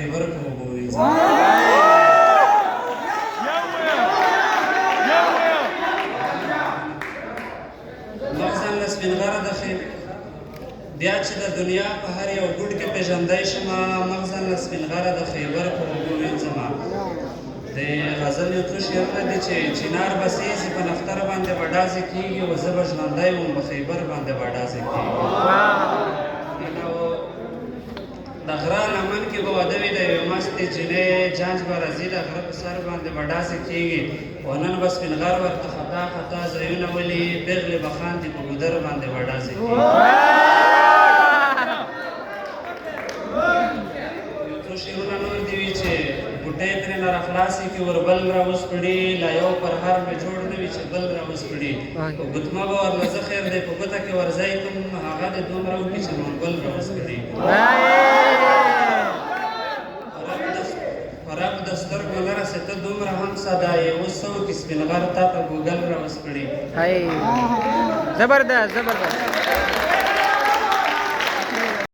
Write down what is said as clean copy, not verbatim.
خیبر په وګورئ مغزن له سپین غره د بیا چې د دنیا په هر یو ګوټ کې پېژندی شمه مغزن له سپین غره د خیبر په اوبو وینځمه د غزل یو څو شعرونه دي چې چنار به سیزي په نفتر باندې به ډازې کېږي و زه به ژوندی وم په خیبر باندې به ډازې کېږي د غره لمن کې به واده وي د یوې مستې جینۍ جانج به راځي د غره په سر باندې به ډاسې کېږي و نن به سپین غر ورته خطا خطا ځایونه ولي پېغلې به خاندي په ګودر باندې به ډاسې کېږي یو څو شعرونه نور دي وي چې ګوټۍ ترېنه راخلاصې کړي ور بل راوسپړي لا یو پرهر مې جوړ نه وي چې بل راوسپړي په ګوتمه به ورله زه خیر دی په ګوته کې ورځی کوم هغه دې دومره وکړي چې منګل راوسپړي رب د سترګو نه رسې ته دومره هم ساده یې اوس څه وکړي سپین غر تا ته ګوګل راوسپړي زبردست زبردست